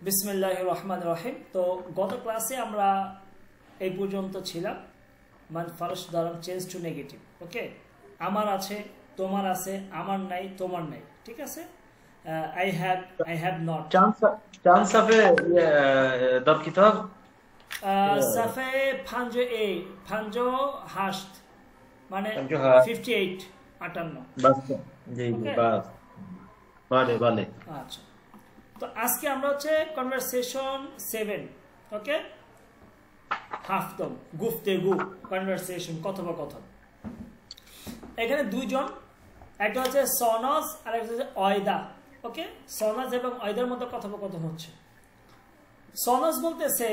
বিসমিল্লাহির রহমানির রহিম। তো গত ক্লাসে আমরা এই পর্যন্ত ছিলাম, মানে ফার্স্ট দাঁড়ান চেঞ্জ টু নেগেটিভ। ওকে, আমার আছে, তোমার আছে, আমার নাই, তোমার নাই। ঠিক আছে, I have not. چند صفحه در کتاب؟ صفحه 58 মানে 58 بس জি বাস ভালো ভালো। আচ্ছা, তো আজকে আমরা হচ্ছে কনভারসেশন 7। ওকে, হাফতম গুফতেগু, কনভারসেশন, কথোপকথন। এখানে দুইজন, একটা হচ্ছে সনজ আর একটা হচ্ছে অয়দা। ওকে, সনজ এবং অয়দার মধ্যে কথোপকথন হচ্ছে। সনজ বলতেছে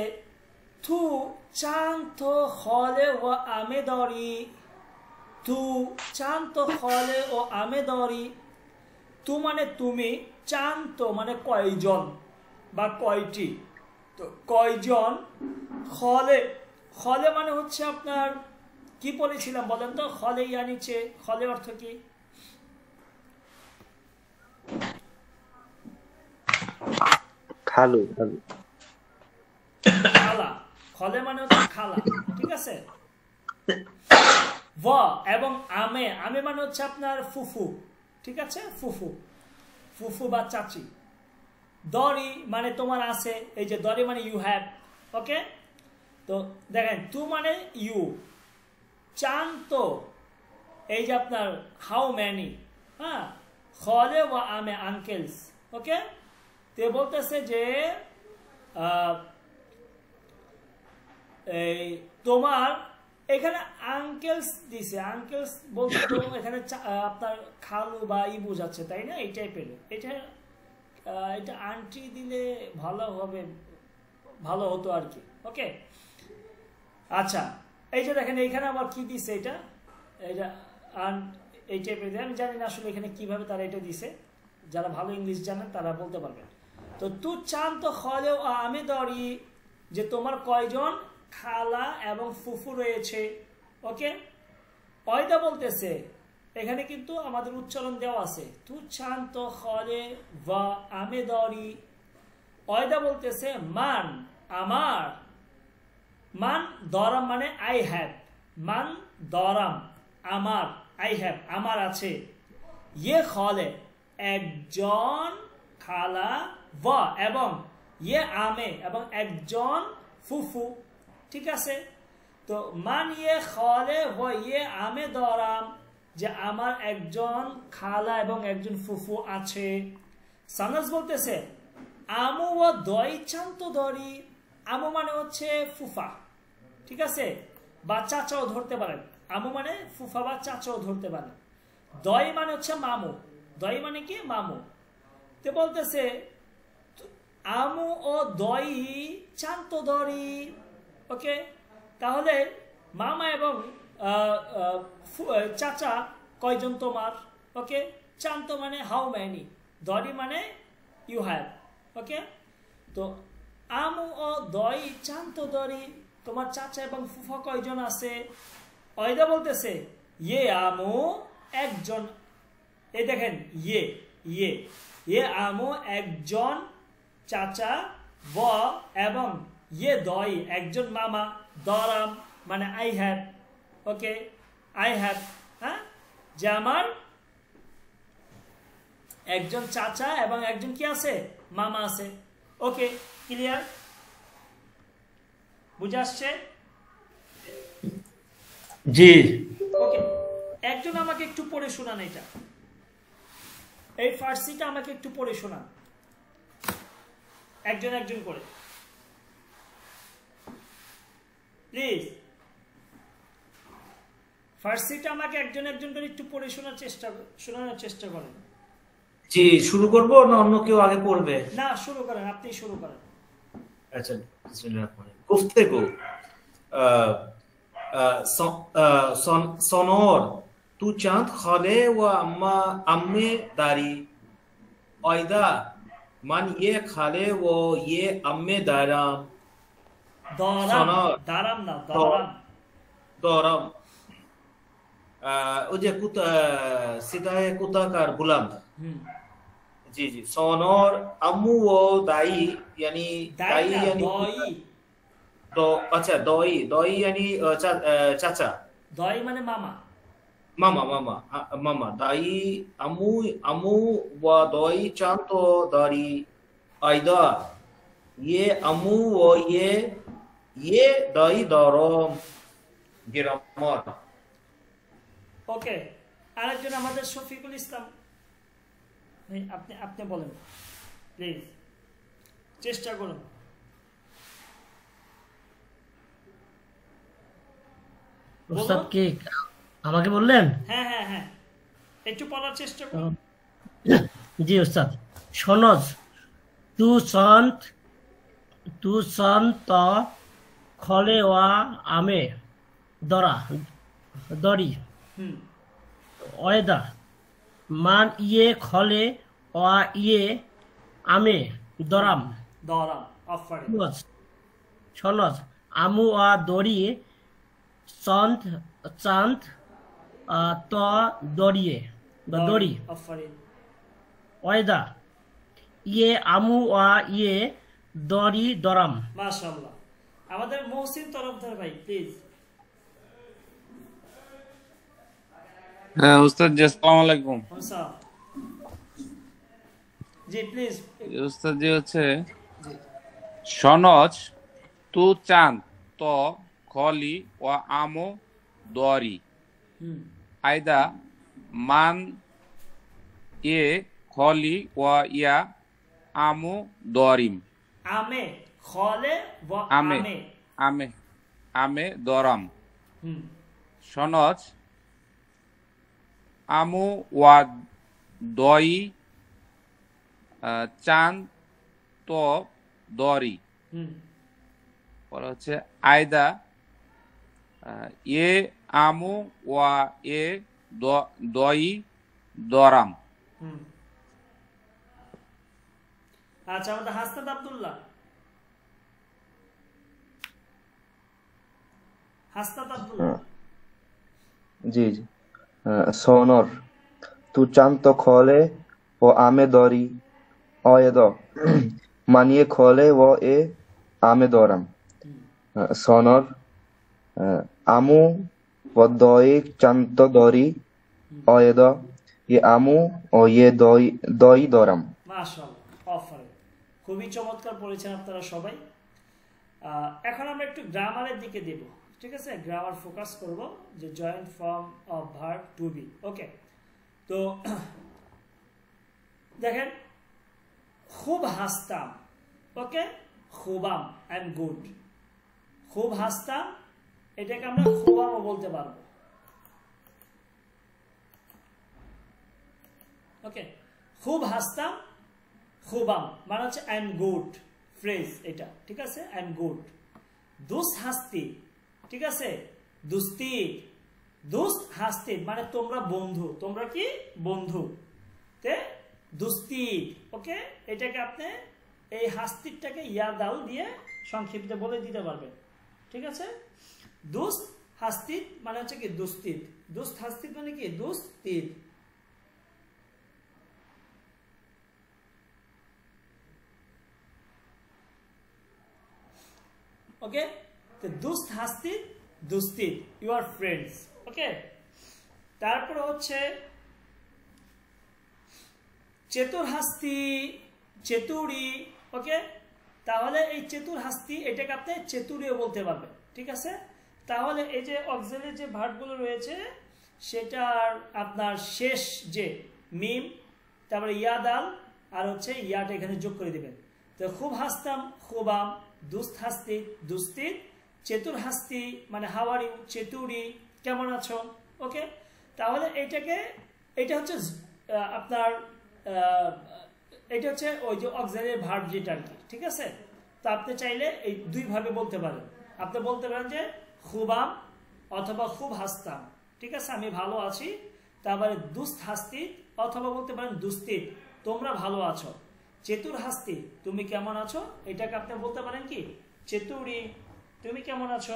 তু চান্ত হলে ও আমে দরি, তু চান্ত হলে ও আমে দরি। তু মানে তুমি, চান্ত মানে কয়জন বা কয়টি। তো কয়জন, হলে, হলে মানে হচ্ছে আপনার কি বলেছিলাম বলেন তো, হলে ইয়ানিচে, হলে অর্থ কি? খালু খালু খালা, হলে মানে হচ্ছে খালা। ঠিক আছে, ভ এবং আমে, আমে মানে হচ্ছে আপনার ফুফু। ঠিক আছে, ফুফু, ফুফু বা চাচি। দরি মানে তোমার আছে, এই যে দরি মানে ইউ হ্যাভ। ওকে, তো দেখেন তু মানে ইউ, চান্ত এই যে আপনার হাউ ম্যানি, হ্যাঁ, হলে ও আমে আঙ্কেলস। ওকে, তে বলতেছে যে এই তোমার এখানে আঙ্কেলস দিছে, আঙ্কেলস বলতে তো এখানে আপনার খালু বা ই বোঝাচ্ছে, তাই না? এই টাইপের। এটা আন্টি দিলে ভালো হবে, ভালো হতো আর কি। ওকে, আচ্ছা, এই যে দেখেন এখানে আবার কি দিছে, এটা এই টাইপের। আমি জানি না আসলে এখানে কিভাবে তারা এটা দিছে, যারা ভালো ইংলিশ জানেন তারা বলতে পারবেন। তো তু চান তো হলে আমি ধরি যে তোমার কয়জন খালা এবং ফুফু রয়েছে। ওকে, অয়দা বলতেছে, এখানে কিন্তু আমাদের উচ্চারণ দেওয়া আছে, তু চান তো হলে বা আমি ধরি। অয়দা বলতেছে মান আমার, মান দরাম মানে আই হ্যাভ, মান দরাম আমার, আই হ্যাভ আমার আছে। ইয়ে হলে একজন খালা, ভ এবং ইয়ে আমে এবং একজন ফুফু। ঠিক আছে, তো মান ইয়ে হলে ভ ইয়ে আমে দরাম, যে আমার একজন খালা এবং একজন ফুফু আছে। সানাস বলতেছে আমু ও দই চান্ত দরি। আমু মানে হচ্ছে ফুফা, ঠিক আছে, বা চাচাও ধরতে পারেন। আমু মানে ফুফা বা চাচাও ধরতে পারেন। দই মানে হচ্ছে মামু, দই মানে কি? মামু। তো বলতেছে আমু ও দই চান্ত দরি। ওকে, তাহলে মামা এবং চাচা কয়জন তোমার? ওকে, চান্ত মানে হাউ ম্যানি, দরি মানে ইউ হ্যাভ। ওকে, তো আমু ও দই চান্ত দরি, তোমার চাচা এবং ফুফা কয়জন আছে? অয়দা বলতেছে ইয়ে আমু একজন। এই দেখেন ইয়ে ইয়ে ইয়ে আমু একজন চাচা, ব এবং ইয়ে দই একজন মামা, দরাম মানে I have. Okay, I have, হ্যাঁ, যে আমার একজন চাচা এবং একজন কি আছে? মামা আছে। ওকে, ক্লিয়ার? বুঝে আসছে? জি। ওকে, একজন আমাকে একটু পড়ে শোনান, এটা এই ফার্সিটা আমাকে একটু পড়ে শোনান, একজন একজন করে প্লিজ। ফার্সিটা আমাকে একজন একজন করে একটু পড়ে শোনানোর চেষ্টা করেন। জি, শুরু করব না অন্য কেউ আগে পড়বে? না, শুরু করেন, আপনি শুরু করেন। আচ্ছা, বিসমিল্লাহির রহমানির রহিম। গুফতেগু। সনর তু চাঁদ খালে ও আম্মে দারি। অয়দা মান ইয়ে খালে ও ইয়ে আম্মে দারাম। দারাম না, দরাম। দরাম ওই যে সিদায় কুতাকার বুলান্দ, जी जी सोनर अम्मू वो दाई यानी দাই दाई না, यानी দই। दो अच्छा दोई दोई यानी चाचा দই মানে মামা। मामा मामा मामा दाई अम्मू अम्मू व दोई चांतो दारी आयदा ये अम्मू व ये दाई दारो गिरामर ওকে, আরেকজন আমাদের শফিকুল ইসলাম, আপনি আপনি বলেন প্লিজ, চেষ্টা করুন। উস্তাদ কি আমাকে বললেন? হ্যাঁ হ্যাঁ হ্যাঁ, একটু পড়ার চেষ্টা করুন। জি উস্তাদ। সনজ তু সন্ত খলে ওয়া আমে দরি হুম, অয়দা মান ইয়ে খলে ওয়া ইয়ে আমে দরাম দরাম, আফারিন। সনজ আমু ওয়া দরি চাঁদ ত দরিয়ে বা দড়ি আফারিন। ওয়াইদা ইয়ে আমু ওয়া ইয়ে দরি দরাম। মাশাআল্লাহ। আমাদের মহসিন তরফদার ভাই প্লিজ। হ্যাঁ উস্তাদ জি, আসসালামু আলাইকুম। হামসা জি প্লিজ। উস্তাদ জি হচ্ছে সনজ তু চাঁদ ত খলি ও আমো দরি হুম, আয়দা মান এ খলি ও ইয়া আমো দরিম আমে খলে ওয়া আমে আমে। আমে আমে দরাম। হুম, সনজ আমু ওয়া দই চাঁদ ত দরি হুম, পরে হচ্ছে আয়দা এ আমু ওয়া এ দই দরাম। হুম। আচ্ছা, আমাদের হাসনাত আব্দুল্লাহ, হাসনাত আব্দুল্লাহ। जी जी सोनर तू चांद तो खोले वो आमे दौरी ओयदो मानिए खोले वो ए आमे दौरम सोनर আমু व दई चांद तो दौरी ओयदो ये আমু ও ये दई दौरम। মাশাআল্লাহ, অফারিন। খুবই চমৎকার পড়েছেন আপনারা সবাই। এখন আমরা একটু গ্রামারের দিকে দেব, ঠিক আছে? গ্রামার ফোকাস করব, যে joint form of verb to be. Okay, তো দেখেন, খুব হাসতাম, ওকে, খুবাম, আই এম গুড। খুব হাসতাম, এটাকে আমরা খুবামও বলতে পারবো। ওকে, খুব হাসতাম, খুবাম মানে হচ্ছে আই এম গুড ফ্রেজ, এটা ঠিক আছে? I am good. দুস হাসতি, ঠিক আছে? দুস্তি, দুস্ত হাসতি মানে তোমরা বন্ধু, তোমরা কি বন্ধু, তে দুস্তি। ওকে, এটাকে আপনি এই হাস্তিটাকে ইয়াদাল দিয়ে সংক্ষিপ্ত বলে দিতে পারবেন, ঠিক আছে? দুস্ত হাস্তিত মানে হচ্ছে কি দুস্তিত, দুস্ত হাস্তিত মানে কি দুস্তিত। ওকে, তো দুস্ত হাস্তিত দুস্তিত, ইউ আর ফ্রেন্ডস। ওকে, তারপর হচ্ছে চেতুর হাস্তি, চেতুরি। ওকে, তাহলে এই চেতুর হাস্তি এটাকে আপনি চেতুরিও বলতে পারবেন, ঠিক আছে? তাহলে এই যে অক্সিলারি যে ভার্বগুলো রয়েছে সেটার আপনার শেষ যে মিম, তারপরে ইয়াদাল আর হচ্ছে ইয়াটা এখানে যোগ করে দিবেন। তো খুব হাসতাম, খুবাম, দুস্ত হাস্তি দুস্তিত, চেতুর হাস্তি মানে হাউ আর ইউ, চেতুরি কেমন আছো। ওকে, তাহলে এটাকে, এটা হচ্ছে আপনার এটা হচ্ছে ওই যে অক্সিলারি ভার্ব যেটা আর কি, ঠিক আছে? তো আপনি চাইলে এই দুই ভাবে বলতে পারেন। আপনি বলতে পারেন যে খুবাম অথবা খুব হাসতাম, ঠিক আছে, আমি ভালো আছি। তারপরে দুস্ত হাস্তি অথবা বলতে পারেন দুস্তিত, তোমরা ভালো আছো। চেতুর হাস্তি, তুমি কেমন আছো, এটাকে আপনি বলতে পারেন কি চেতুরি, তুমি কেমন আছো।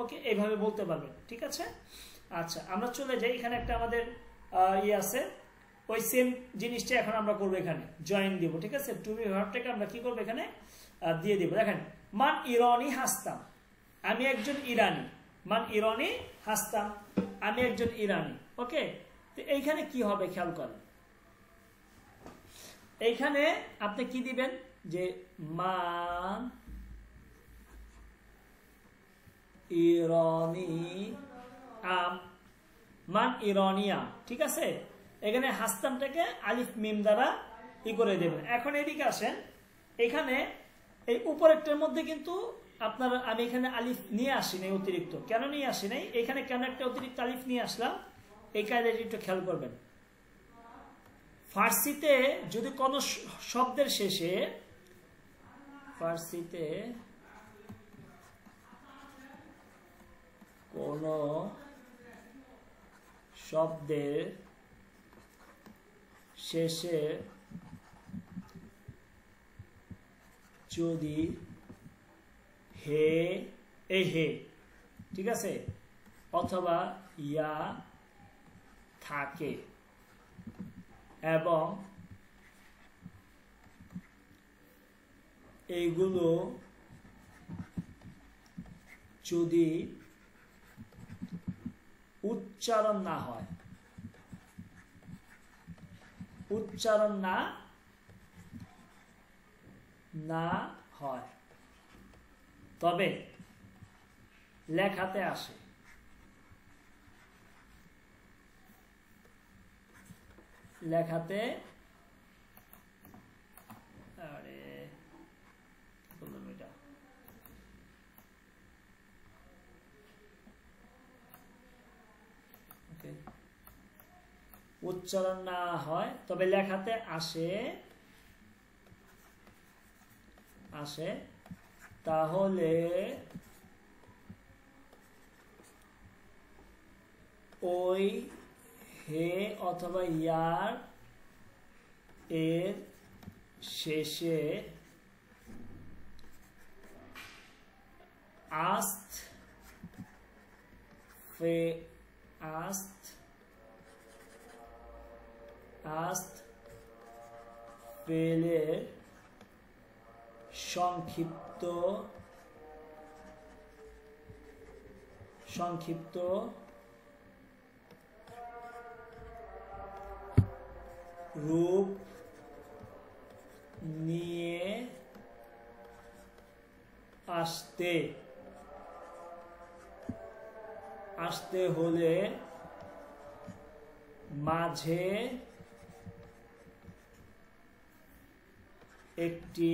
ওকে, এইভাবে বলতে পারবেন, ঠিক আছে? আচ্ছা, আমরা চলে যাই। এখানে একটা আমাদের ইয়ে আছে, ওই সেম জিনিসটা এখন আমরা করবো, এখানে জয়েন দিব, ঠিক আছে। টু বি ভার্বটাকে আমরা কি করবো এখানে দিয়ে দিব। দেখেন মান ইরানি হাসতাম, আমি একজন ইরানি, মান ইরানি হাসতাম, আমি একজন ইরানি। ওকে, তো এইখানে কি হবে খেয়াল করেন, এইখানে আপনি কি দিবেন যে মান ইরানি আম, মান ইরানিয়া, ঠিক আছে। এখানে হাসতামটাকে আলিফ মিম দ্বারা ই করে দেবেন। এখন এদিকে আসেন, এখানে এই উপরেরটার মধ্যে কিন্তু আপনার আমি এখানে আলিফ নিয়ে আসি নাই অতিরিক্ত। কেন নিয়ে আসি নাই, এখানে কেন একটা অতিরিক্ত আলিফ নিয়ে আসলাম, এই কায়দাটি একটু খেয়াল করবেন। ফার্সিতে যদি কোনো শব্দের শেষে, ফার্সিতে কোনো শব্দের শেষে যদি হে এ হে, ঠিক আছে, অথবা ইয়া থাকে এবং এইগুলো যদি উচ্চারণ না হয়, উচ্চারণ না হয়, তবে লেখাতে আসে, লেখাতে, আরে বললাম এটা, উচ্চারণ না হয় তবে লেখাতে আসে, তাহলে ওই হে অথবা ইয়ার এর শেষে আস্ত ফেলের সংক্ষিপ্ত রূপ নিয়ে আসতে হলে মাঝে একটি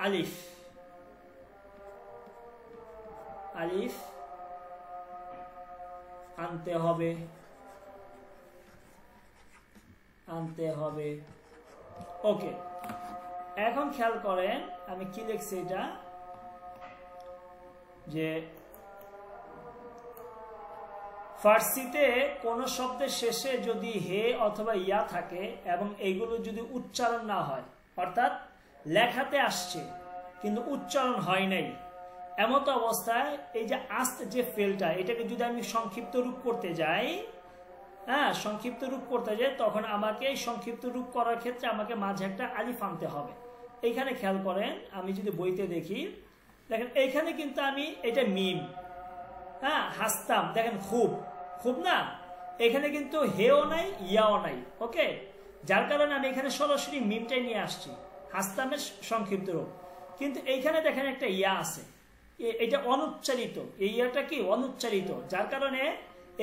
আলিফ আনতে হবে। ওকে, এখন খেয়াল করেন আমি কি লিখছি, এটা যে ফার্সিতে কোন শব্দের শেষে যদি হে অথবা ইয়া থাকে এবং এইগুলো যদি উচ্চারণ না হয়, অর্থাৎ লেখাতে আসছে কিন্তু উচ্চারণ হয় নাই, এমত অবস্থায় এই যে আস্ত যে ফেলটা, এটাকে যদি আমি সংক্ষিপ্ত রূপ করতে যাই, সংক্ষিপ্ত রূপ করতে যাই, তখন আমাকে এই সংক্ষিপ্ত রূপ করার ক্ষেত্রে আমাকে মাঝে একটা আলিফ আনতে হবে। এইখানে খেয়াল করেন, আমি যদি বইতে দেখি, দেখেন এইখানে কিন্তু আমি এটা মিম, হাসতাম, দেখেন খুব না, এখানে কিন্তু হেও নাই ইয়াও নাই। ওকে, যার কারণে আমি এখানে সরাসরি মিমটাই নিয়ে আসছি, হাসতামের সংক্ষিপ্ত রূপ। কিন্তু এইখানে দেখেন একটা ইয়া আছে, এটা অনুচ্চারিত, এই ইয়াটা কি অনুচ্চারিত, যার কারণে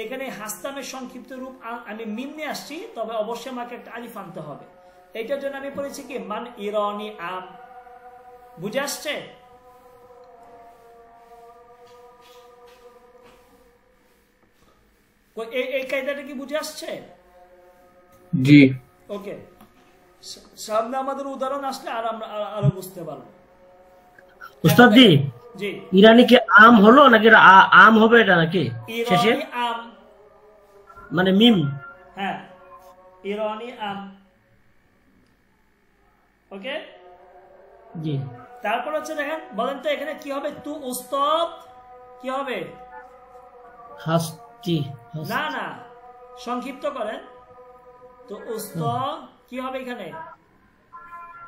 এখানে হাসতামের সংক্ষিপ্ত রূপ আমি মিম নিয়ে আসছি, তবে অবশ্যই আমাকে একটা আলিফ আনতে হবে। এটার জন্য আমি পড়েছি কি মান ইরানি আম। বুঝে আসছে? এই কায়দাটা কি বুঝে আসছে? জি। ওকে, সামনে আমাদের উদাহরণ আসলে আর আমরা আরো বুঝতে পারবো। উস্তাদ জি, জি, ইরানি কি আম হলো নাকি আম হবে এটা নাকি শেষে? ইরানি আম মানে মিম, হ্যাঁ, ইরানি আম। ওকে, জি। তারপর হচ্ছে দেখেন, বলেন তো এখানে কি হবে? তু উস্তাদ কি হবে? হাস্তি না না, সংক্ষিপ্ত করেন তো। উস্ত কি হবে এখানে?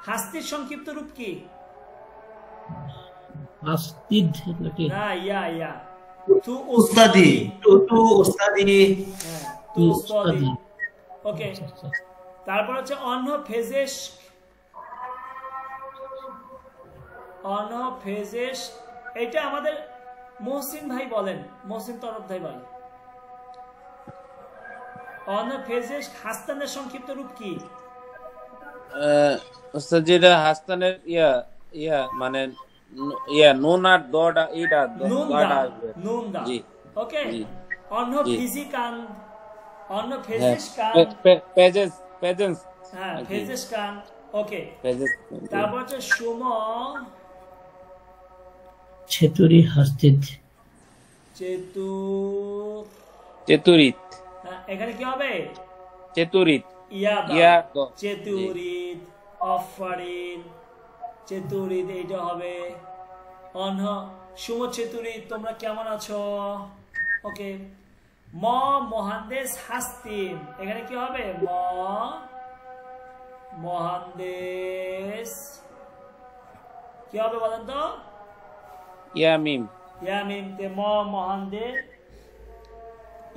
হাস্তির সংক্ষিপ্ত রূপ কি? হাস্তিদ নাকি? না, ইয়া ইয়া তু उस्तादी तू उस्तादी হ্যাঁ, তু উস্তাদি। ওকে, তারপর হচ্ছে অন্য ফেজেশ। অন্য ফেজেশ এটা আমাদের মহসিন ভাই বলেন, মহসিন তরফদার ভাই। অন্য ফেজেশ হাস্তানের সংক্ষিপ্ত রূপ কি? উস্তাদ যেটা হাসানের ইয়া মানে নুন আর দটা এটা নুন দটা দা, আসবে। নুন দা। জি ওকে, জি অন্য জি। ফিজিকান, অন্য হ্যাঁ ফেজেশ কান। পেজেন্স হ্যাঁ, আর কি ফেজেশ কান। ওকে, পেজেন্স তারপর হচ্ছে সুম ছেতুরি হাস্তিদ চেতু। চেতুরিত এখানে কি হবে? চেতুরিত ইয়া ইয়া দাও। চেতুরিদ, অফারিন, চেতুরিদ এইটা হবে। অন্য সুম চেতুরিদ, তোমরা কেমন আছো? ওকে, ম মহান্দেশ হাস্তিম, এখানে কি হবে? ম মহান্দেশ কি হবে বলেন তো? ইয়ামিম ইয়ামিম তে ম মহান্দে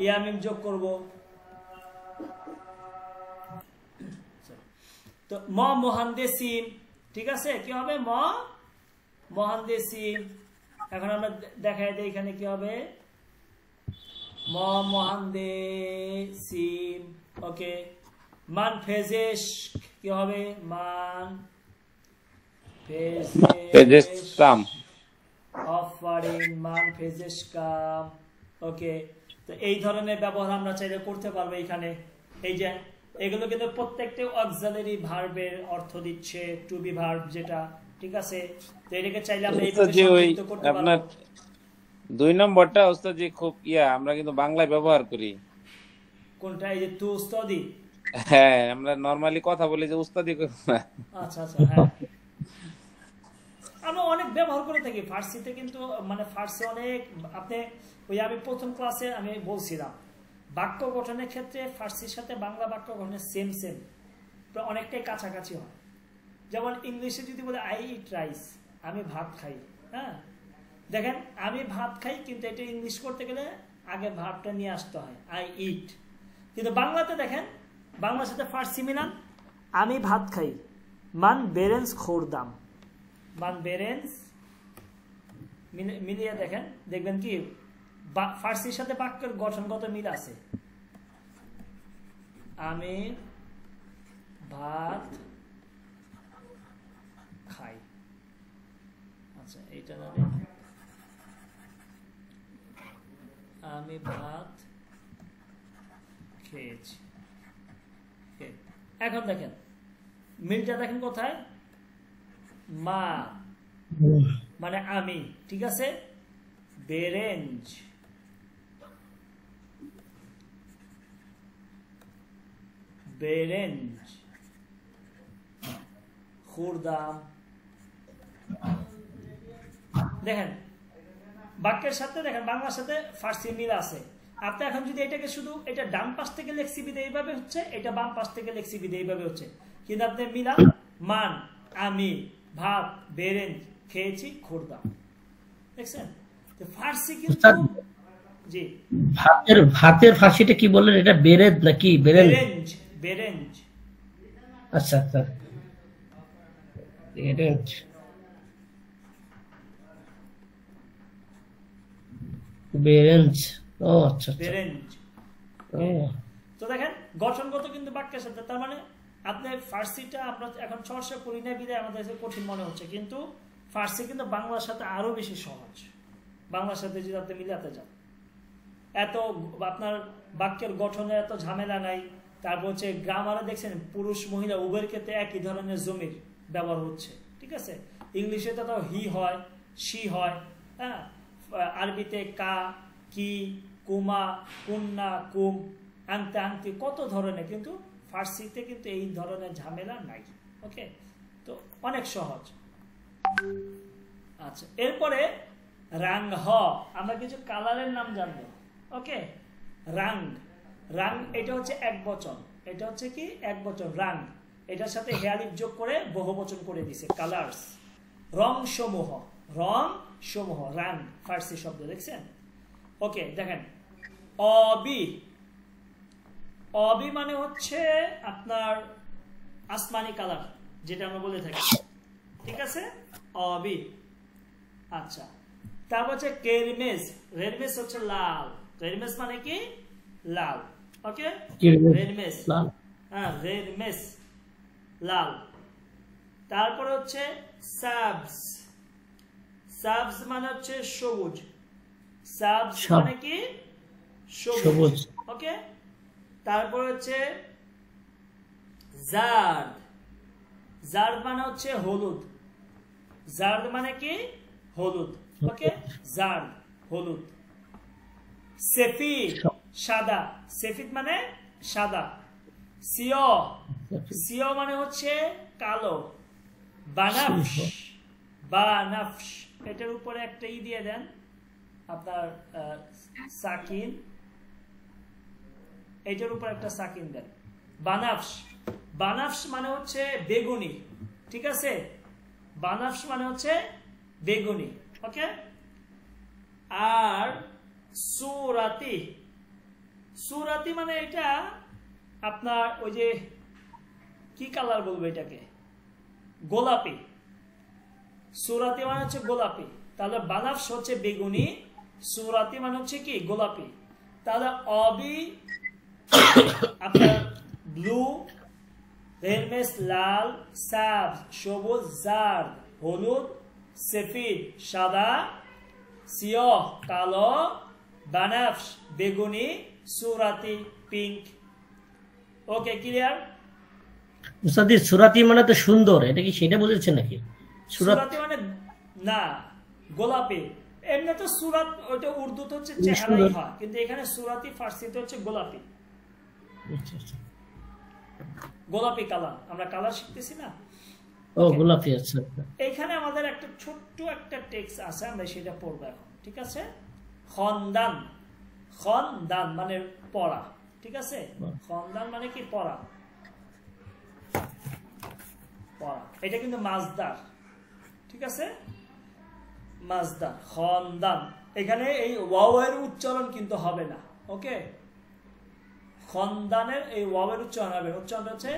ইয়ামিম যোগ করব। তো ম মহান্দেসিম, ঠিক আছে? কি হবে? ম মহান্দেসিম। এখন আমরা দেখাই দিই এখানে কি হবে। ম মহান্দেসিম। ওকে, মান ফেজেশ কি হবে? মান পেজেস কাম অফারিং, মান ফেজেশ কাম। ওকে, তো এই ধরনের ব্যবহার আমরা চাইলে করতে পারবো এখানে। এই যে এগুলো কিন্তু প্রত্যেকটা অক্সিলারি ভার্বের অর্থ দিচ্ছে, টু বি ভার্ব যেটা, ঠিক আছে? তো এটাকে চাইলে আমরা এইভাবে যে ওই সংযুক্ত করতে আপনার পারবো। 2 নম্বরটা উস্তাদ জি খুব আমরা কিন্তু বাংলায় ব্যবহার করি। কোনটা? এই যে তু স্টাডি। হ্যাঁ, আমরা নরমালি কথা বলি যে উস্তাদি করি না। আচ্ছা আচ্ছা, হ্যাঁ, আমরা অনেক ব্যবহার করে থাকি ফার্সিতে, কিন্তু মানে ফার্সি অনেক, আপনি ওই আমি প্রথম ক্লাসে আমি বলছিলাম বাক্য গঠনের ক্ষেত্রে ফার্সির সাথে বাংলা বাক্য গঠনের সেম অনেকটাই কাছাকাছি হয়। যেমন ইংলিশে যদি বলে আই ইট রাইস, আমি ভাত খাই, হ্যাঁ, দেখেন আমি ভাত খাই, কিন্তু এটা ইংলিশ করতে গেলে আগে ভাতটা নিয়ে আসতে হয়, আই ইট। কিন্তু বাংলাতে দেখেন, বাংলার সাথে ফার্সি মিলান, আমি ভাত খাই, মান বেরেন্স খোরদাম, মান বেরেন্স মিলিয়ে দেখেন, দেখবেন কি ফার্সির সাথে বাক্যের গঠনগত মিল আছে। আমি ভাত খাই, আচ্ছা এইটা না, আমি ভাত খেয়েছি। এখন দেখেন মিলটা দেখেন কোথায়? মা মানে আমি, ঠিক আছে? বেরেঞ্জ, বেরেঞ্জ খুরদাম। দেখেন বাক্যের সাথে, দেখেন বাংলার সাথে ফার্সি মিল আছে। আপনি এখন যদি এটাকে শুধু এটা ডান পাশ থেকে লেখছি বিদে এইভাবে হচ্ছে, এটা বাম পাশ থেকে লেখছি বিদে এইভাবে হচ্ছে, কিন্তু আপনি মিলান মান আমি ভাত বেরেঞ্জ খেয়েছি খুরদাম, দেখছেন? তো ফার্সি কিন্তু জি ভাতের ফার্সিটা কি বললেন? এটা বেরেদ নাকি বেরেঞ্জ? বেরেঞ্জ। আচ্ছা আচ্ছা, বেরেঞ্জ, বেরেঞ্জ, ও আচ্ছা আচ্ছা, বেরেঞ্জ। ও তো দেখেন গঠনগত কিন্তু বাক্যের সাথে, তার মানে আপনি ফার্সিটা আমরা এখন চর্চা করি না বিদায় আমাদের কাছে কঠিন মনে হচ্ছে, কিন্তু ফার্সি কিন্তু বাংলার সাথে আরো বেশি সহজ। বাংলার সাথে যদি আপনি মিলাতে যান, এত আপনার বাক্যের গঠনে এত ঝামেলা নাই। তারপর হচ্ছে গ্রামারে দেখছেন পুরুষ মহিলা উভয়ের ক্ষেত্রে একই ধরনের জমির ব্যবহার হচ্ছে, ঠিক আছে? ইংলিশে তো হি হয়, সি হয়, হ্যাঁ, আরবিতে কা, কি, কুমা, কুন্না, কুম, আংতে আংতি, কত ধরনের, কিন্তু ফার্সিতে কিন্তু এই ধরনের ঝামেলা নাই। ওকে, তো অনেক সহজ। আচ্ছা, এরপরে রাং হ, আমরা কিছু কালারের নাম জানবো। ওকে, রাং, রাং এটা হচ্ছে এক বচন, এটা হচ্ছে কি এক বচন রাং, এটার সাথে হেয়ালিফ যোগ করে বহু বচন করে দিছে কালার্স। রং সমূহ, রং সমূহ, রাং ফার্সি শব্দ, দেখছেন? ওকে, দেখেন অবি, অবি মানে হচ্ছে আপনার আসমানি কালার, যেটা আমরা বলে থাকি, ঠিক আছে? অবি। আচ্ছা, তারপর হচ্ছে কেরমেজ, রেডমেজ হচ্ছে লাল, রেডমেজ মানে কি লাল। ওকে, রেডমেজ, হ্যাঁ রেডমেজ লাল। তারপরে হচ্ছে সাবজ, সাবজ মানে হচ্ছে সবুজ, সাবজ মানে কি সবুজ। ওকে, তারপর হচ্ছে জার্দ, জার্দ মানে হচ্ছে হলুদ, জার্দ মানে কি হলুদ। ওকে, জার্দ হলুদ। সেফিদ সাদা, সেফিদ মানে সাদা। সিও, সিও মানে হচ্ছে কালো। বানাফশ, বানাফশ, এটার উপরে একটা ই দিয়ে দেন আপনার সাকিন, এটার উপর একটা সাকিন দেন। বানাফশ, বানাফশ মানে হচ্ছে বেগুনি, ঠিক আছে? বানাফশ মানে হচ্ছে বেগুনি। ওকে, আর সুরাতি, সুরাতি মানে এটা আপনার ওই যে কি কালার বলবো এটাকে, গোলাপি। সুরাতি মানে হচ্ছে গোলাপি, তাহলে বানাফশ হচ্ছে বেগুনি, সুরাতি মানে হচ্ছে কি গোলাপি। তাহলে অবি আপনার ব্লু, রেডমেস লাল, সাব সবুজ, জার্দ হলুদ, সেফিদ সাদা, সিয়হ কালো, বানাফশ বেগুনি, সুরাতি পিঙ্ক। ওকে, ক্লিয়ার? উস্তাদ সুরাতি মানে তো সুন্দর, এটা কি সেটা বুঝেছেন নাকি? সুরাতি মানে না গোলাপি, এমনি তো সুরাত ওইটা উর্দুতে হচ্ছে চেহারাই হয়, কিন্তু এখানে সুরাতি ফার্সিতে হচ্ছে গোলাপি, গোলাপি কালার। আমরা কালার শিখতেছি না? ও গোলাপি। আচ্ছা, এখানে আমাদের একটা ছোট্ট একটা টেক্সট আছে, আমরা সেটা পড়বো এখন, ঠিক আছে? খন্দান, খন্দান মানে পড়া, ঠিক আছে? খন্দান মানে কি পড়া, পড়া। এটা কিন্তু মাজদার, ঠিক আছে? মাজদার খন্দান, এখানে এই ওয়াওয়ের উচ্চারণ কিন্তু হবে না। ওকে, খন্দানের এই ওয়াওয়ের উচ্চারণ হবে, উচ্চারণটা হচ্ছে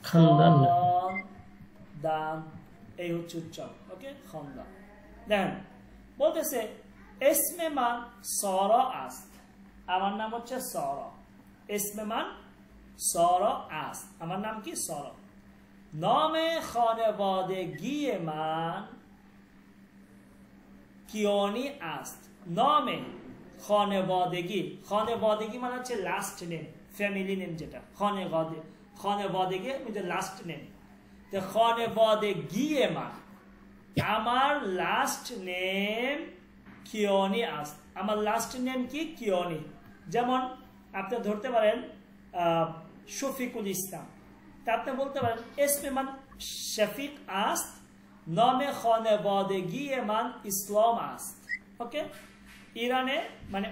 খানদান, দান, এই হচ্ছে উচ্চারণ। ওকে, খন্দান। দেখেন বলতেছে এসমে মান সর আস্ত, আমার নাম হচ্ছে সর। এসমে মান সর আস্ত, আমার নাম কি সর। নামে খানেবাদেগি মান কিয়নি আস্ত, নামে খানেবাদেগি, খানেবাদেগি মানে হচ্ছে লাস্ট নেম, ফ্যামিলি নেম যেটা, খানেবাদেগি মানে লাস্ট নেম। তো খানেবাদেগি মান আমার লাস্ট নেম কিয়নি আস্ত, আমার লাস্ট নেম কি কিয়নি। যেমন আপনি ধরতে পারেন শফিকুল ইসলাম, তা আপনি বলতে পারেন এসমে মান শফিক আস্ত, নামে খানেবাদেগি মান ইসলাম আস্ত। ওকে, ইরানে মানে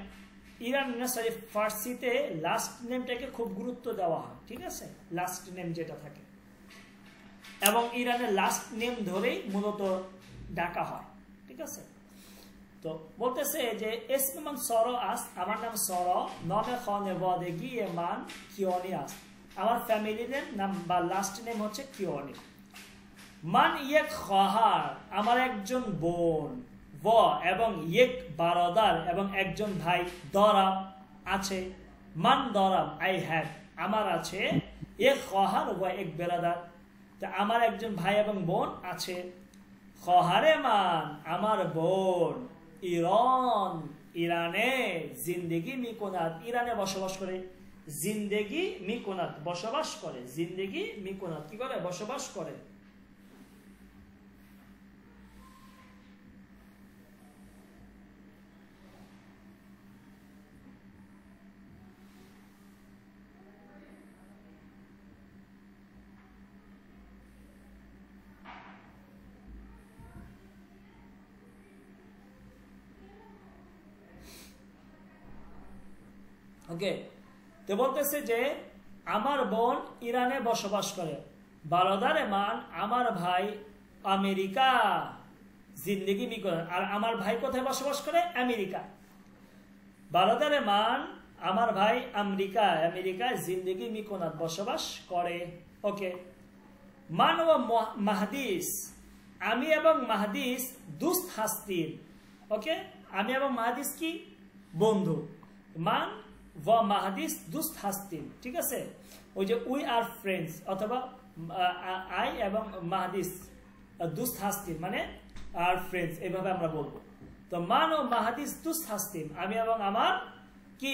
ইরান না সরি ফার্সিতে লাস্ট নেমটাকে খুব গুরুত্ব দেওয়া হয়, ঠিক আছে? লাস্ট নেম যেটা থাকে, এবং ইরানের লাস্ট নেম ধরেই মূলত ডাকা হয়, ঠিক আছে? তো বলতেছে যে এসমে মান সর আস্ত, আমার নাম সর। নামে খানেবাদেগি মান কিয়নি আস্ত, আমার ফ্যামিলি নেম নাম বা লাস্ট নেম হচ্ছে কিয়নি। মান ইয়েক খাহার, আমার একজন বোন। ও এবং ইয়েক বারদার, এবং একজন ভাই। দরাম আছে, মান দরাম আই হ্যাভ, আমার আছে। এক খাহার ও এক বেরাদার, তা আমার একজন ভাই এবং বোন আছে। খাহারে মান আমার বোন। ইরান ইরানে, জিন্দেগি মিকোনাত ইরানে বসবাস করে। জিন্দেগি মিকোনাত বসবাস করে, জিন্দেগি মিকোনাত কি করে বসবাস করে। ওকে, তো বলতেছে যে আমার বোন ইরানে বসবাস করে, বারদারে মান আমার ভাই আমেরিকা জিন্দগি মি করে, আর আমার ভাই কোথায় বসবাস করে? আমেরিকা। বারদারে মান আমার ভাই আমেরিকায় জিন্দগি মি কোনাত বসবাস করে। ওকে, মান ও মাহাদিস, আমি এবং মাহাদিস দুস্ত হাস্তিন। ওকে, আমি এবং মাহাদিস কি? বন্ধু। মান ও মাহাদিস দুস্ত হাস্তিন, ঠিক আছে? ওই যে উই আর ফ্রেন্ডস, অথবা আই এবং মাহাদিস দুস্ত হাস্তিন মানে আর ফ্রেন্ডস, এইভাবে আমরা বলবো। তো মান ও মাহাদিস দুস্ত হাস্তিন, আমি এবং আমার কি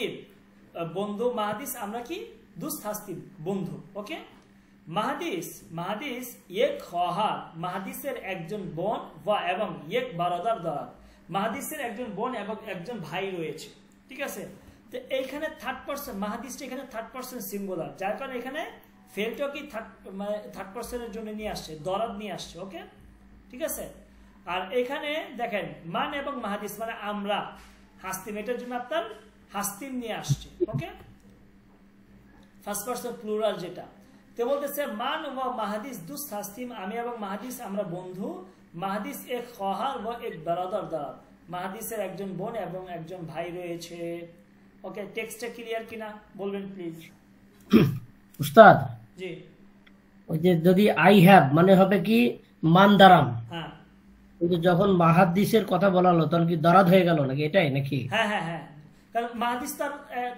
বন্ধু মাহাদিস, আমরা কি? দুস্ত হাস্তিন, বন্ধু। ওকে, মাহাদিস এক খোহার, মাহাদিসের একজন বোন, এবং এক বারদার দ্বারা, মাহাদিসের একজন বোন এবং একজন ভাই রয়েছে, ঠিক আছে? তো এইখানে থার্ড পার্সন, মাহাদিসটা এখানে থার্ড পার্সন সিঙ্গুলার, যার কারণে এখানে ফেলটাও কি থার্ড পার্সনের জন্য নিয়ে আসছে, দরাদ নিয়ে আসছে। ওকে, ঠিক আছে? আর এখানে দেখেন মান এবং মাহাদিস মানে আমরা, হাস্তিম, এটার জন্য আপনার হাস্তিম নিয়ে আসছে। ওকে, ফার্স্ট পার্সন প্লুরাল যেটা। তো বলতেছে মান ও মাহাদিস দুস্ত হাস্তিম, আমি এবং মাহাদিস আমরা বন্ধু, মাহাদিস এক খোহার ও এক বারাদার দ্বারা, মাহাদিসের একজন বোন এবং একজন ভাই রয়েছে। ওকে, টেক্সটটা ক্লিয়ার কিনা বলবেন প্লিজ। উস্তাদ, জি, ওই যে যদি আই হ্যাভ মানে হবে কি মান দারাম, হ্যাঁ কিন্তু যখন মাহাদিসের কথা বলা হলো তখন কি দরাদ হয়ে গেল নাকি? এটাই নাকি? হ্যাঁ হ্যাঁ হ্যাঁ, কারণ মাহাদিস তার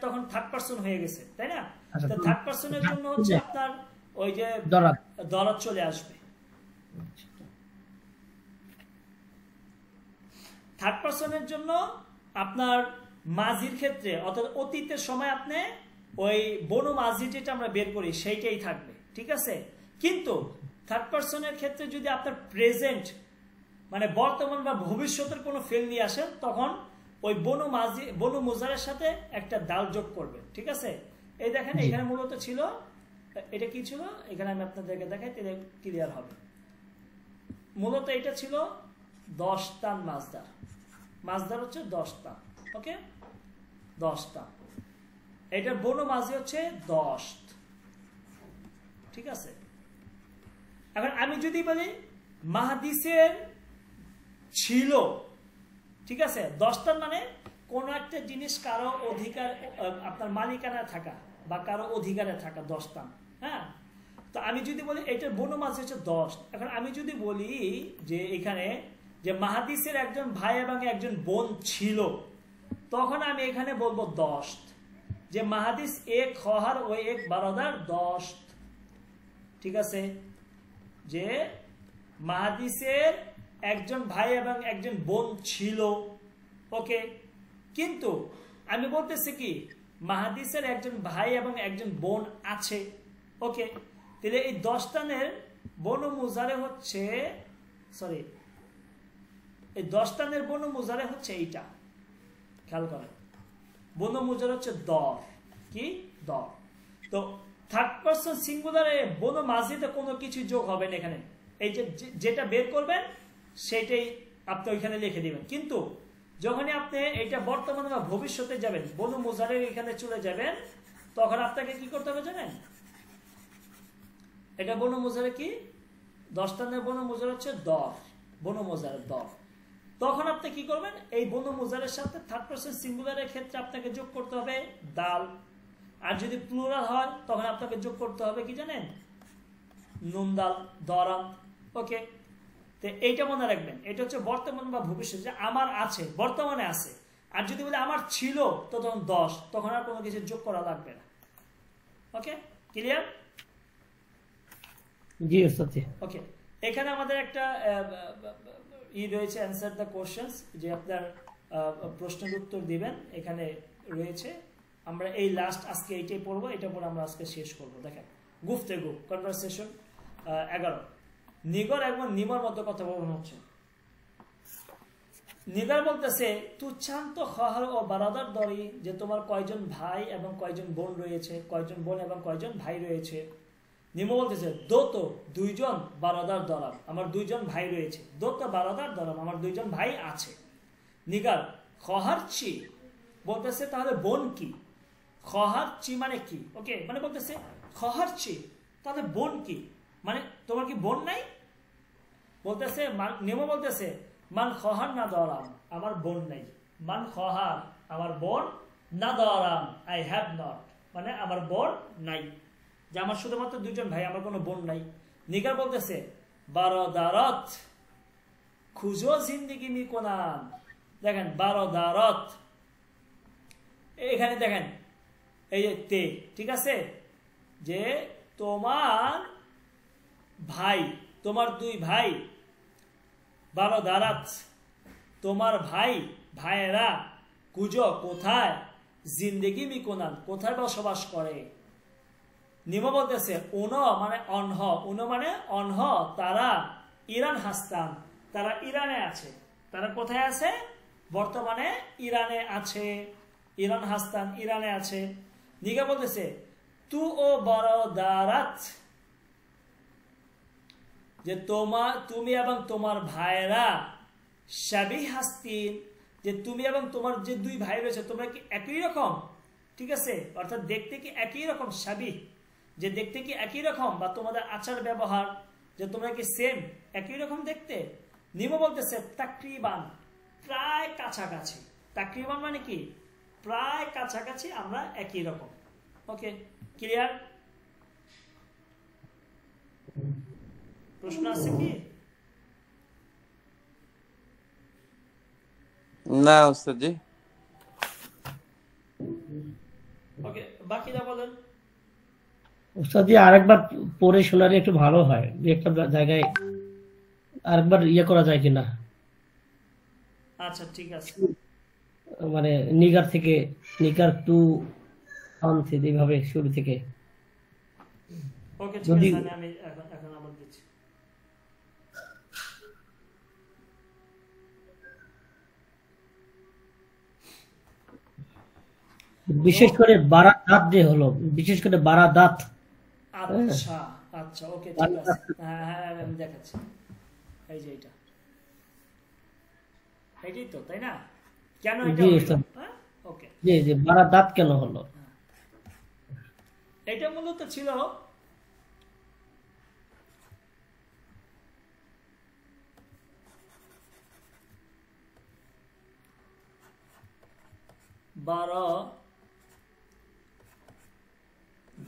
তখন থার্ড পার্সন হয়ে গেছে, তাই না? আচ্ছা, তো থার্ড পার্সনের জন্য হচ্ছে আপনার ওই যে দরাদ। দরাদ চলে আসবে। থার্ড পার্সনের জন্য আপনার মাজির ক্ষেত্রে, অর্থাৎ অতীতের সময় আপনি ওই বনু মাজি যেটা আমরা বের করি সেইটাই থাকবে, ঠিক আছে? কিন্তু থার্ড পার্সনের ক্ষেত্রে যদি আপনার প্রেজেন্ট মানে বর্তমান বা ভবিষ্যতের কোনো ফেল নিয়ে আসেন, তখন ওই বনু মুজারের সাথে একটা দাল যোগ করবে, ঠিক আছে? এই দেখেন এখানে মূলত ছিল, এটা কি ছিল এখানে আমি আপনাদেরকে দেখাই, তাহলে ক্লিয়ার হবে। মূলত এটা ছিল 10 টান মাজদার, মাজদার হচ্ছে 10 টান। ওকে, 10 টান, এটার বনু মাজি হচ্ছে 10, ঠিক আছে? এখন আমি যদি বলি মাহাদিসের ছিল, ঠিক আছে, 10 টান মানে কোন একটা জিনিস কারো অধিকার, আপনার মালিকানা থাকা বা কারো অধিকারে থাকা 10 টান। হ্যাঁ, তো আমি যদি বলি এটার বনু মাজি হচ্ছে 10, এখন আমি যদি বলি যে এখানে যে মাহাদিসের একজন ভাই এবং একজন বোন ছিল, তখন আমি এখানে বলবো 10, যে মাহাদিস এক খোহার ও এক বারাদার 10, ঠিক আছে? যে মাহাদিসের একজন ভাই এবং একজন বোন ছিল। ওকে, কিন্তু আমি বলতেছি কি মাহাদিসের একজন ভাই এবং একজন বোন আছে। ওকে, তাহলে এই 10 টানের বনু মুজারে হচ্ছে, সরি, এই 10 টানের বনু মুজারে হচ্ছে এইটা, খেয়াল করেন, বনু মুজার হচ্ছে 10, কি 10। তো থার্ড পার্সন সিঙ্গুলারে বনু মাজিতে কোনো কিছু যোগ হবে না এখানে, এই যে যেটা বের করবেন সেটাই আপনি ওইখানে লিখে দিবেন। কিন্তু যখনই আপনি এটা বর্তমানে বা ভবিষ্যতে যাবেন, বনু মুজারের এখানে চলে যাবেন, তখন আপনাকে কি করতে হবে জানেন? এটা বনু মুজারে কি 10 টানের বনু মুজার হচ্ছে 10, বনু মুজারের 10। তখন আপনি কি করবেন? এই বনু মুজারের সাথে থার্ড পার্সন সিঙ্গুলারের ক্ষেত্রে আপনাকে যোগ করতে হবে দাল, আর যদি প্লুরাল হয় তখন আপনাকে যোগ করতে হবে কি জানেন? নুন দাল, দরাদ। ওকে, তো এইটা মনে রাখবেন, এটা হচ্ছে বর্তমান বা ভবিষ্যৎ, যে আমার আছে, বর্তমানে আছে। আর যদি বলে আমার ছিল, তো তখন 10, তখন আর কোনো কিছু যোগ করা লাগবে না। ওকে, ক্লিয়ার? জি ওস্তাদ। ওকে, এখানে আমাদের একটা রয়েছে, অ্যান্সার দ্য কোশ্চেন্স, যে আপনার প্রশ্নের উত্তর দিবেন, এখানে রয়েছে। আমরা এই লাস্ট আজকে এইটাই পড়বো, এটা পরে আমরা আজকে শেষ করবো। দেখেন, গুফতেগু কনভারসেশন 11, নিগর এবং নিমর মধ্যে কথা বলানো হচ্ছে। নিগার বলতেছে তুচ্ছান্ত খহর ও বারাদার দরি, যে তোমার কয়জন ভাই এবং কয়জন বোন রয়েছে, কয়জন বোন এবং কয়জন ভাই রয়েছে। নিমো বলতেছে দোত 2জন বারাদার দরাম, আমার 2জন ভাই রয়েছে। দোত বারাদার দরাম, আমার 2জন ভাই আছে। নিগার খহারছি বলতেছে তাহলে বোন কি? খহারচি মানে কি? ওকে, মানে বলতেছে খহারচি, তাহলে বোন কি? মানে তোমার কি বোন নাই? বলতেছে নেমো বলতেছে মান খহার না দরাম, আমার বোন নাই। মান খহার, আমার বোন, না দরাম, আই হ্যাভ নট, মানে আমার বোন নাই, যে আমার শুধুমাত্র দুইজন ভাই, আমার কোনো বোন নাই। নিগার বলতেছে বারদারত খুঁজো জিন্দিগি মি কোনান। দেখেন বারদারত, এখানে দেখেন এই যে তে, ঠিক আছে, যে তোমার ভাই, তোমার দুই ভাই, বারদারাত তোমার ভাই, ভাইয়েরা, কুজো কোথায়, জিন্দেগি মি কোনান কোথায় বসবাস করে। নিমো বলতেছে উনো মানে অনহ, উনো মানে অনহ, তারা ইরান হাস্তান, তারা ইরানে আছে। তারা কোথায় আছে? বর্তমানে ইরানে আছে। ইরান হাস্তান, ইরানে আছে। নিগা বলতেছে তু ও বারদারাত, যে তুমি এবং তোমার ভাইয়েরা, শাবি হাস্তিন, যে তুমি এবং তোমার যে দুই ভাই রয়েছে তোমরা কি একই রকম? ঠিক আছে, অর্থাৎ দেখতে কি একই রকম? শাবি, যে দেখতে কি একই রকম, বা তোমাদের আচার ব্যবহার যে তোমরা কি সেম, একই রকম দেখতে। নিমো বলতেছে তাকরিবান, প্রায় কাছাকাছি। তাকরিবান মানে কি? প্রায় কাছাকাছি, আমরা একই রকম। ওকে, ক্লিয়ার? প্রশ্ন আছে কি? না ওস্তাদ জি। ওকে, বাকিটা বলেন। ওস্তাদ জি আরেকবার পড়ে শোনালে একটু ভালো হয়, একটা জায়গায় আরেকবার ইয়ে করা যায় কিনা। আচ্ছা ঠিক আছে, মানে নিগার থেকে, নিগার টু আনছে এইভাবে শুরু থেকে। ওকে ঠিক আছে, আমি এখন আবার দিচ্ছি। বিশেষ করে বারাদাত যে হলো, বিশেষ করে বারাদাত। আচ্ছা আচ্ছা, ওকে ঠিক আছে, হ্যাঁ হ্যাঁ আমি দেখাচ্ছি। এই যে এটা, এইটাই তো, তাই না? কেন এটা হলো? হ্যাঁ, ওকে, জি জি, বারাদাত কেন হলো? এটা মূলত ছিল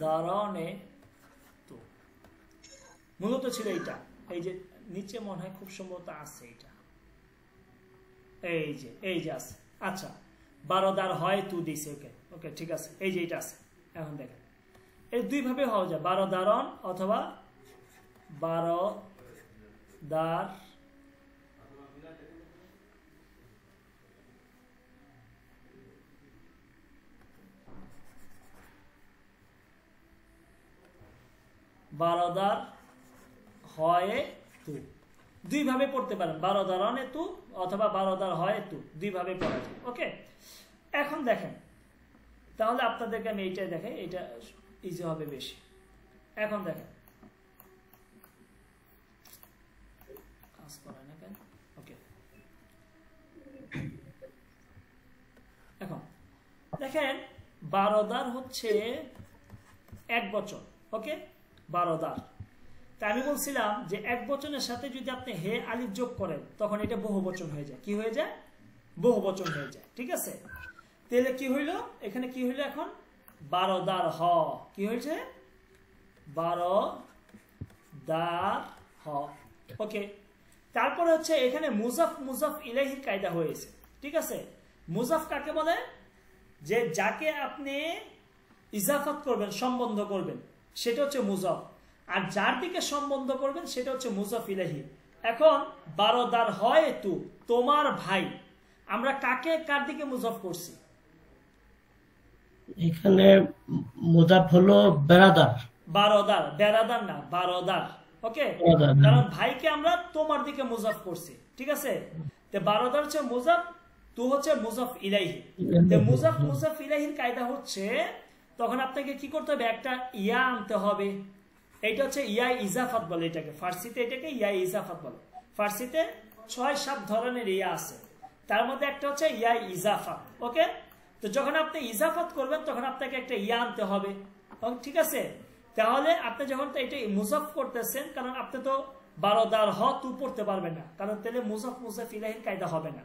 দারনে, তো মূলত ছিল এইটা। এই যে নিচে মনে হয় খুব সম্ভবত আছে এটা, এই যে আছে। আচ্ছা, বারদার হয় তু দিছে। ওকে ওকে ঠিক আছে, এই যে এটা আছে। এখন দেখেন এই দুই ভাবে হওয়া যায়, বারদারন অথবা বারদার। বারদার হয় তু, দুই ভাবে পড়তে পারেন, বারদারনে তু অথবা বারদার হয় তু, দুই ভাবে পড়া যায়। ওকে, এখন দেখেন তাহলে আপনাদেরকে আমি এইটাই দেখাই, এটা ইজি হবে বেশি। এখন দেখেন, কাজ করে না কেন? ওকে, এখন দেখেন বারদার হচ্ছে এক বচন। ওকে, বারদার। তা আমি বলছিলাম যে এক বচনের সাথে যদি আপনি হে আলিফ যোগ করেন তখন এটা বহু বচন হয়ে যায়। কি হয়ে যায়? বহু বচন হয়ে যায়। ঠিক আছে, তাহলে কি হইল এখানে? কি হইল এখন? বারদার হ, কি হয়েছে? বারদার হ। ওকে, তারপরে হচ্ছে এখানে মুজাফ মুজাফ ইলাইহির কায়দা হয়েছে। ঠিক আছে, মুজাফ কাকে বলে? যে যাকে আপনি ইজাফাত করবেন, সম্বন্ধ করবেন, সেটা হচ্ছে মুজাফ। আর যার দিকে সম্বন্ধ করবেন সেটা হচ্ছে মুজাফ ইলাইহি। এখন বারদার হয় তু, তোমার ভাই, আমরা কাকে কার দিকে মুজাফ করছি? এখানে মুজাফ হলো বেরাদার, বারদার, বেরাদার না, বারদার। ওকে, কারণ ভাইকে আমরা তোমার দিকে মুজাফ করছি। ঠিক আছে, তো বারদার হচ্ছে মুজাফ, তু হচ্ছে মুজাফ ইলাইহি। তো মুজাফ মুজাফ ইলাইহির কায়দা হচ্ছে তখন আপনাকে কি করতে হবে? একটা ইয়া আনতে হবে। এইটা হচ্ছে ইয়া ইজাফাত বলে এটাকে, ফার্সিতে এটাকে ইয়া ইজাফাত বলে। ফার্সিতে 6-7 ধরনের ইয়া আছে, তার মধ্যে একটা হচ্ছে ইয়া ইজাফাত। ওকে, তো যখন আপনি ইজাফাত করবেন তখন আপনাকে একটা ইয়া আনতে হবে, ঠিক আছে? তাহলে আপনি যখন এটা মুজাফ করতেছেন, কারণ আপনি তো বারোদার হ তু পড়তে পারবেন না, কারণ তাহলে মুজাফ মুজাফ ইলাহির কায়দা হবে না।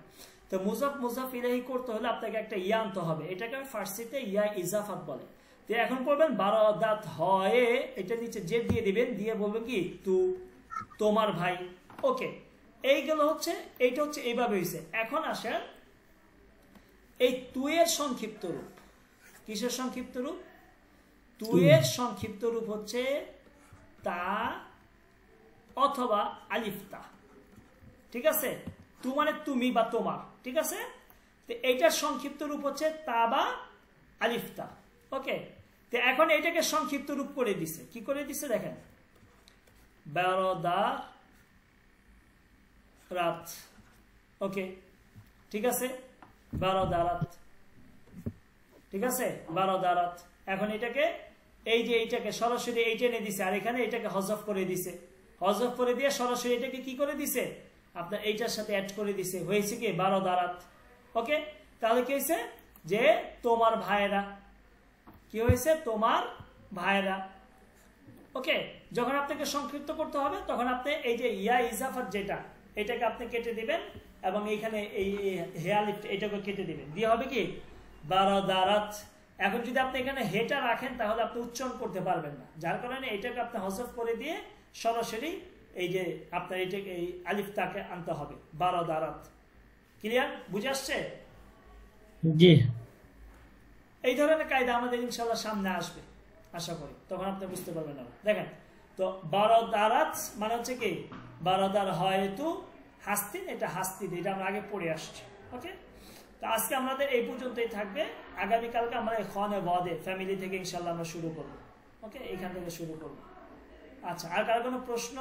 তো মুজাফ মুজাফ ইলাহি করতে হলে আপনাকে একটা ইয়া আনতে হবে, এটাকে ফার্সিতে ইয়া ইজাফাত বলে। তো এখন করবেন বারোদাত হয়ে, এটা নিচে জেড দিয়ে দিবেন, দিয়ে বলবেন কি তু, তোমার ভাই। ওকে, এইগুলো হচ্ছে, এইটা হচ্ছে এইভাবে হয়েছে। এখন আসেন এই তুয়ের সংক্ষিপ্ত রূপ। কিসের সংক্ষিপ্ত রূপ? তুয়ের সংক্ষিপ্ত রূপ হচ্ছে তা অথবা আলিফতা, ঠিক আছে? তু মানে তুমি বা তোমার, ঠিক আছে? তো এইটার সংক্ষিপ্ত রূপ হচ্ছে তা বা আলিফতা। ওকে, তো এখন এটাকে সংক্ষিপ্ত রূপ করে দিছে। কি করে দিছে দেখেন, বারোদা রাত। ওকে, ঠিক আছে, বারোদারাত, ঠিক আছে, বারোদারাত। এখন এটাকে এই যে এইটাকে সরাসরি এইটা এনে দিছে, আর এখানে এটাকে হজফ করে দিছে। হজফ করে দিয়ে সরাসরি এটাকে কি করে দিছে, আপনার এইটার সাথে অ্যাড করে দিছে, হয়েছে কি বারোদারাত। ওকে, তাহলে কি হয়েছে যে তোমার ভাইরা, কি হয়েছে তোমার ভাইরা। ওকে, যখন আপনাকে সংক্ষিপ্ত করতে হবে তখন আপনি এই যে ইয়া ইজাফাত যেটা, এটাকে আপনি কেটে দিবেন এবং এইখানে এই হেয়ালিফট এটাকে কেটে দিবেন, দিয়ে হবে কি বারোদারাত। এখন যদি আপনি এখানে হেটা রাখেন তাহলে আপনি উচ্চারণ করতে পারবেন না, যার কারণে এটাকে আপনি হজফ করে দিয়ে সরাসরি এই যে আপনার এইটাকে এই আলিফটাকে আনতে হবে, বারোদারাত। ক্লিয়ার, বুঝে আসছে? জি। এই ধরনের কায়দা আমাদের ইনশাআল্লাহ সামনে আসবে আশা করি, তখন আপনি বুঝতে পারবেন না। দেখেন তো বারোদারাত মানে হচ্ছে কি বারোদার হয়তো হাস্তিন, এটা হাস্তিন, এটা আমরা আগে পড়ে আসছি। ওকে, তো আজকে আমাদের এই পর্যন্তই থাকবে। আগামীকালকে আমরা খনে বদে ফ্যামিলি থেকে ইনশাআল্লাহ আমরা শুরু করবো। ওকে, এইখান থেকে শুরু করবো। আচ্ছা, আর কার কোনো প্রশ্ন?